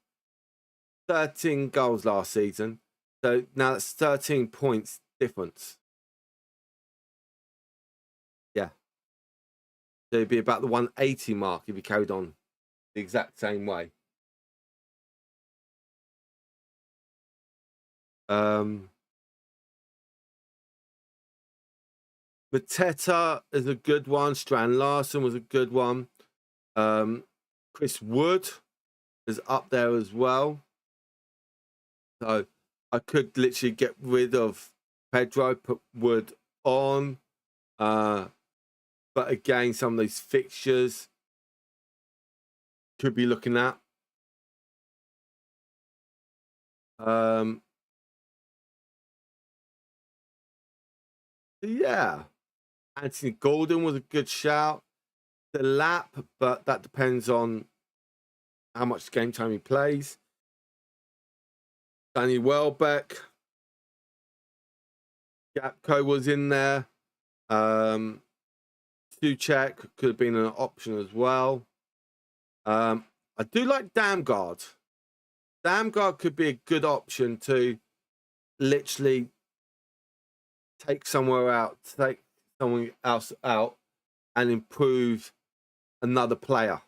13 goals last season. So now that's 13 points difference. Yeah. So it'd be about the 180 mark if he carried on the exact same way. Mateta is a good one. Strand Larson was a good one. Chris Wood is up there as well. So I could literally get rid of Pedro, put Wood on. But again, some of these fixtures could be looking at. Yeah. Anthony Gordon was a good shout. The lap, but that depends on how much game time he plays. Danny Welbeck. Gapco was in there. Suchek could have been an option as well. I do like Damgard. Damgard could be a good option to literally take somewhere out, take someone else out, and improve another player.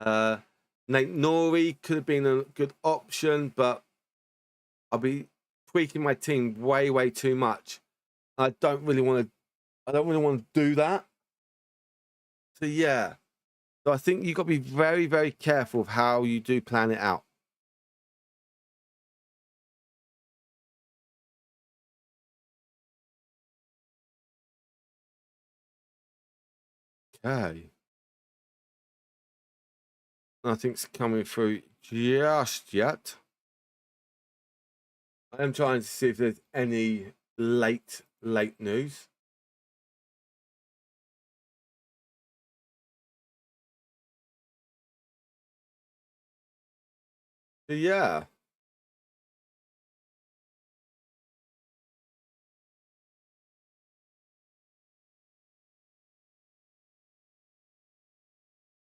Nate Nori could have been a good option, but I'll be tweaking my team way too much. I don't really want to do that. So yeah. So I think you've got to be very careful of how you do plan it out. Okay. Nothing's coming through just yet. I am trying to see if there's any late news. So yeah.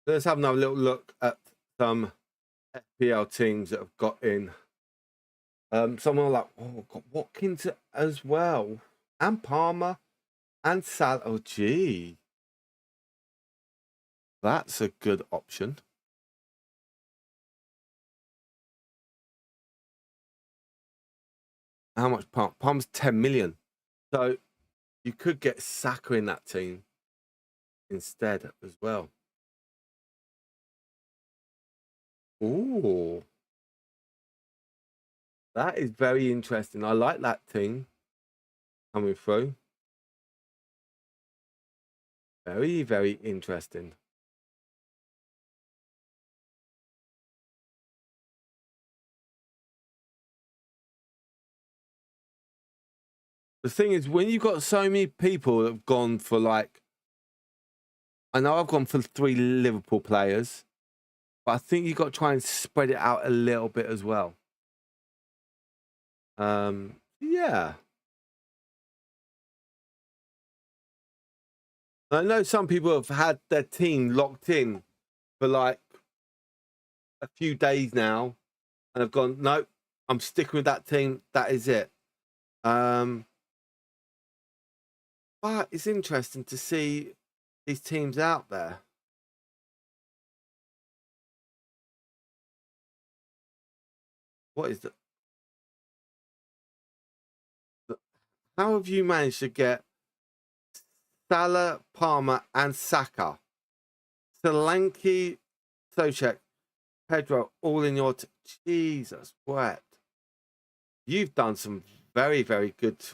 Let's have another little look at some FPL teams that have got in. Someone like, oh, got Watkins as well, and Palmer, and Sal. Oh, gee, that's a good option. How much Palmer's 10 million, so you could get Saka in that team instead as well. Ooh, that is very interesting. I like that team coming through. Very interesting. The thing is, when you've got so many people that have gone for, like, I know I've gone for 3 Liverpool players. But I think you've got to try and spread it out a little bit as well. Yeah. I know some people have had their team locked in for like a few days now and have gone, nope, I'm sticking with that team. That is it. But it's interesting to see these teams out there. What is that? How have you managed to get Salah, Palmer, and Saka, Solanke, Socek, Pedro, all in your Jesus, what? You've done some very, very good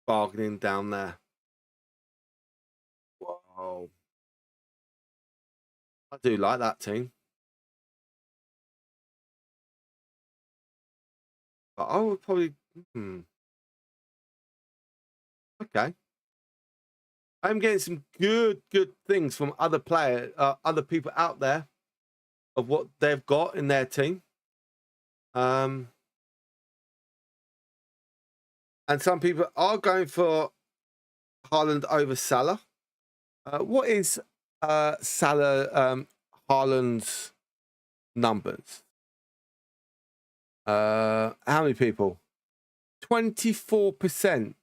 bargaining down there. Whoa. I do like that team. But I would probably... Okay. I'm getting some good things from other players, other people out there of what they've got in their team. And some people are going for Haaland over Salah. What is Salah, Haaland's numbers? How many people? 24%.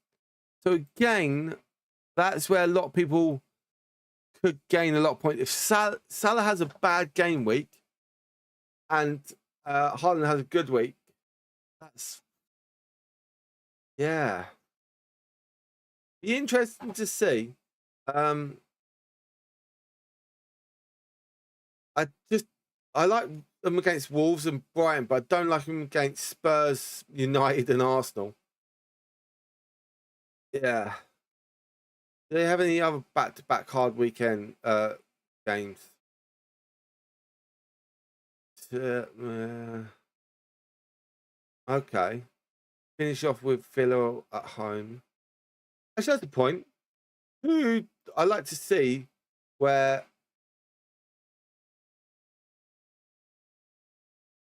So again, that's where a lot of people could gain a lot of points. If Salah has a bad game week and Haaland has a good week, that's... Yeah. Be interesting to see. I like them against Wolves and Brighton, but I don't like them against Spurs, United, and Arsenal. Yeah. Do they have any other back-to-back hard weekend games? Okay. Finish off with Villa at home. Actually, that's the point. Who I like to see where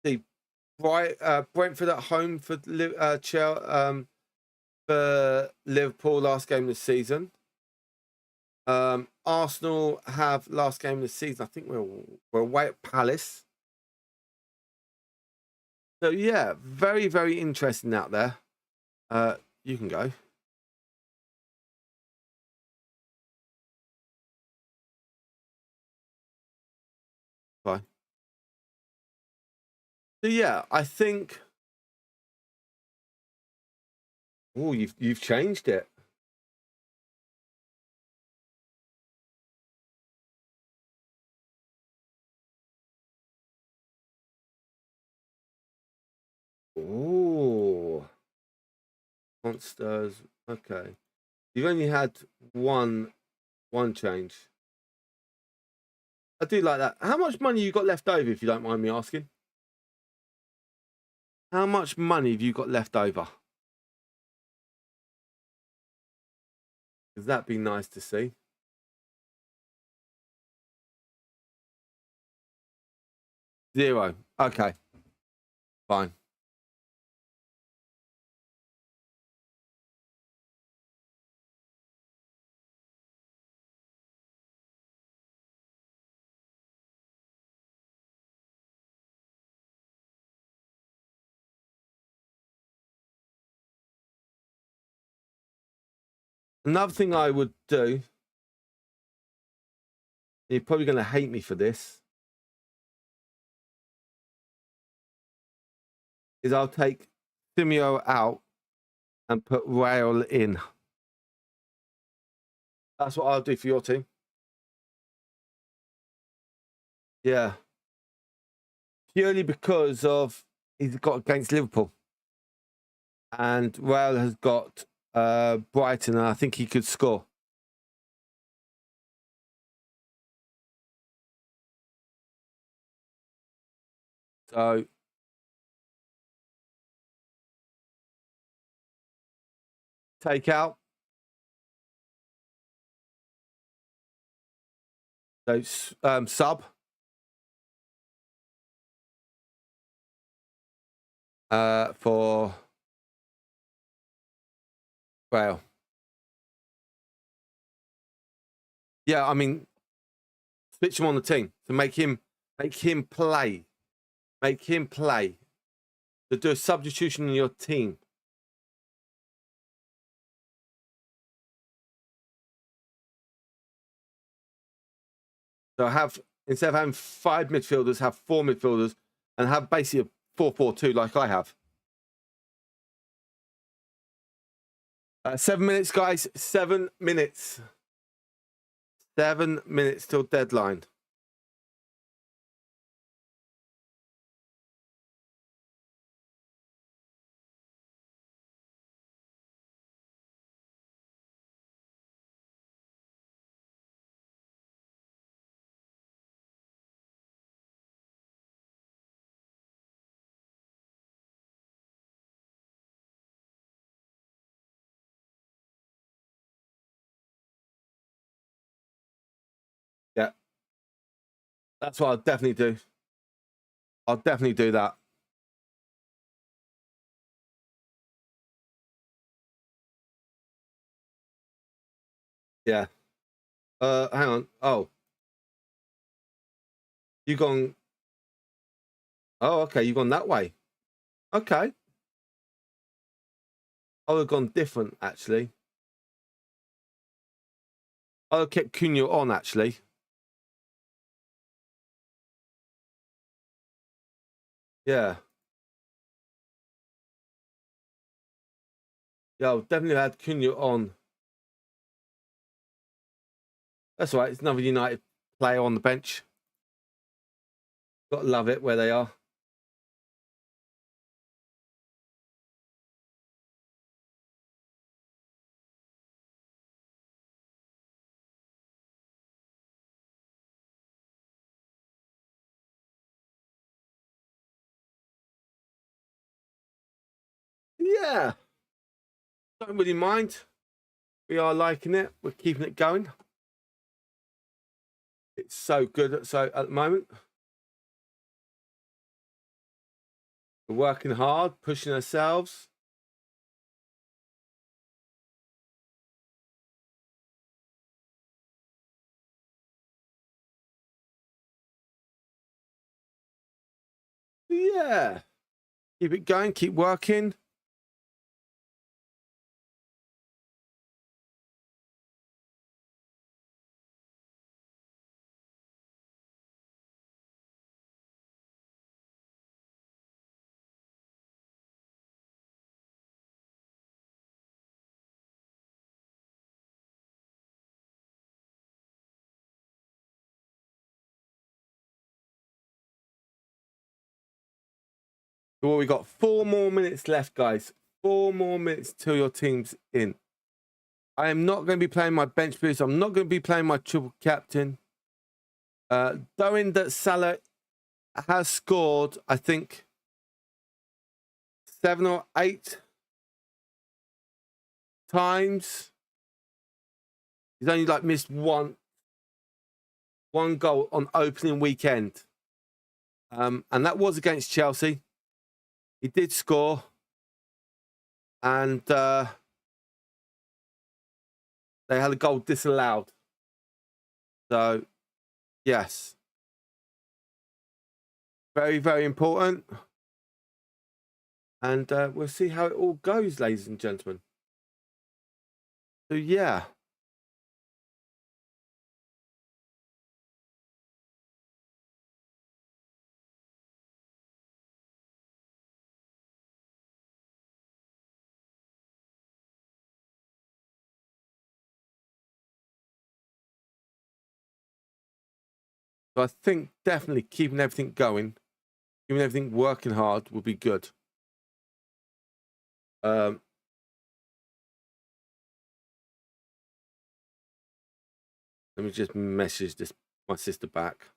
the Brentford at home for Liverpool last game of the season. Arsenal have last game of the season. I think we're away at Palace. So yeah, very, very interesting out there. You can go. Bye. So yeah, I think. Oh, you've changed it. Oh, monsters. Okay, you've only had one change. I do like that. How much money you got left over, if you don't mind me asking? How much money have you got left over? Because that'd be nice to see. 0. Okay. Fine. Another thing I would do, you're probably going to hate me for this, is I'll take Simeo out and put Rail in. That's what I'll do for your team. Yeah. Purely because of he's got against Liverpool. And Rail has got Brighton, and I think he could score. So take out. So sub. for well, yeah. I mean, switch him on the team to make him play, to do a substitution in your team. So have, instead of having 5 midfielders, have 4 midfielders, and have basically a 4-4-2 like I have. 7 minutes, guys. 7 minutes. 7 minutes till deadline. Yeah. That's what I'll definitely do. I'll definitely do that. Yeah. Hang on. Oh. You gone. Oh, okay. You gone that way. Okay. I would have gone different, actually. I would have kept Cunha on, actually. Yeah. Yeah, I've definitely had Cunha on. That's all right. It's another United player on the bench. Got to love it where they are. Yeah. Don't really mind. We are liking it. We're keeping it going. It's so good at the moment. We're working hard, pushing ourselves. Yeah. Keep it going, keep working. Well, we got 4 more minutes left, guys. 4 more minutes till your team's in. I am not going to be playing my bench boost. I'm not going to be playing my triple captain. Knowing that Salah has scored, I think, 7 or 8 times. He's only like missed one goal on opening weekend. And that was against Chelsea. He did score. And they had a goal disallowed. So, yes. Very, very important. And we'll see how it all goes, ladies and gentlemen. So, yeah. So I think definitely keeping everything going, keeping everything working hard will be good. Let me just message my sister back.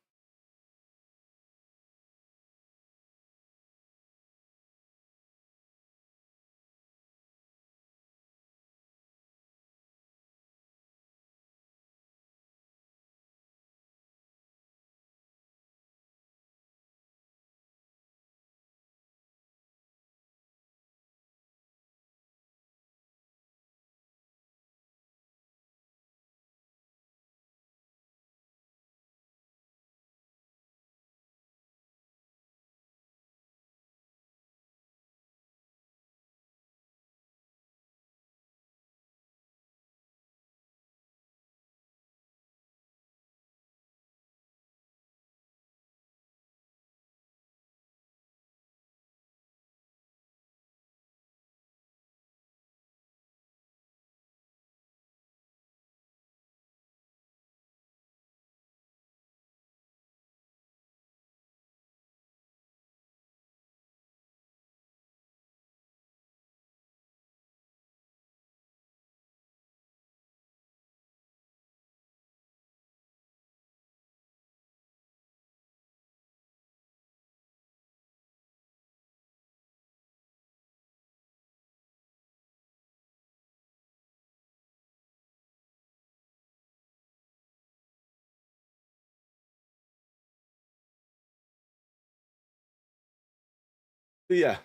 But yeah,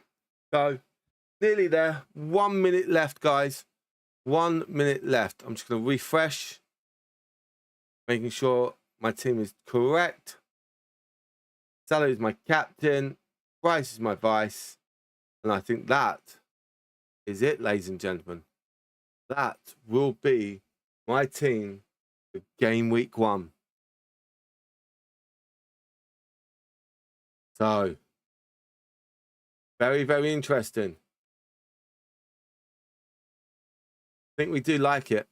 so nearly there. 1 minute left, guys. 1 minute left. I'm just going to refresh, making sure my team is correct. Salah is my captain. Bryce is my vice. And I think that is it, ladies and gentlemen. That will be my team for game week 1. So, very, very interesting. I think we do like it.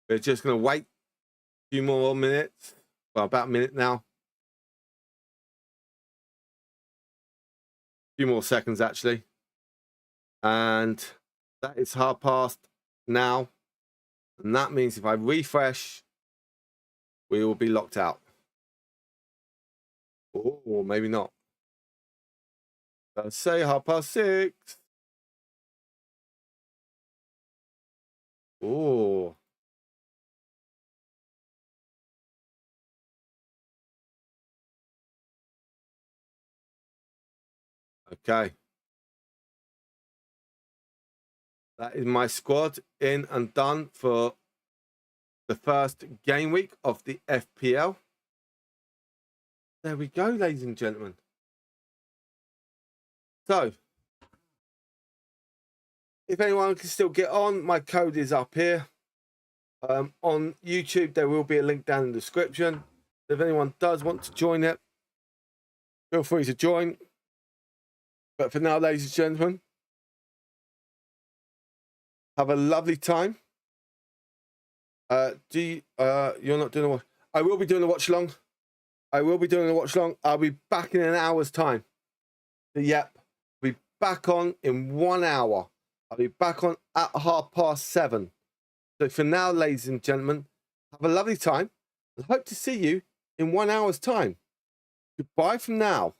We're just going to wait a few more minutes. Well, about a minute now. A few more seconds, actually. And that is past now. And that means if I refresh, we will be locked out. Or maybe not. Let's say 6:30. Oh. Okay. That is my squad in and done for the first game week of the FPL. There we go, ladies and gentlemen. So, if anyone can still get on, my code is up here. On YouTube, there will be a link down in the description. If anyone does want to join it, feel free to join. But for now, ladies and gentlemen, have a lovely time. You're not doing a watch? I will be doing a watch long. I'll be back in an hour's time. But yep, I'll be back on in 1 hour. I'll be back on at 7:30. So for now, ladies and gentlemen, have a lovely time. I hope to see you in 1 hour's time. Goodbye from now.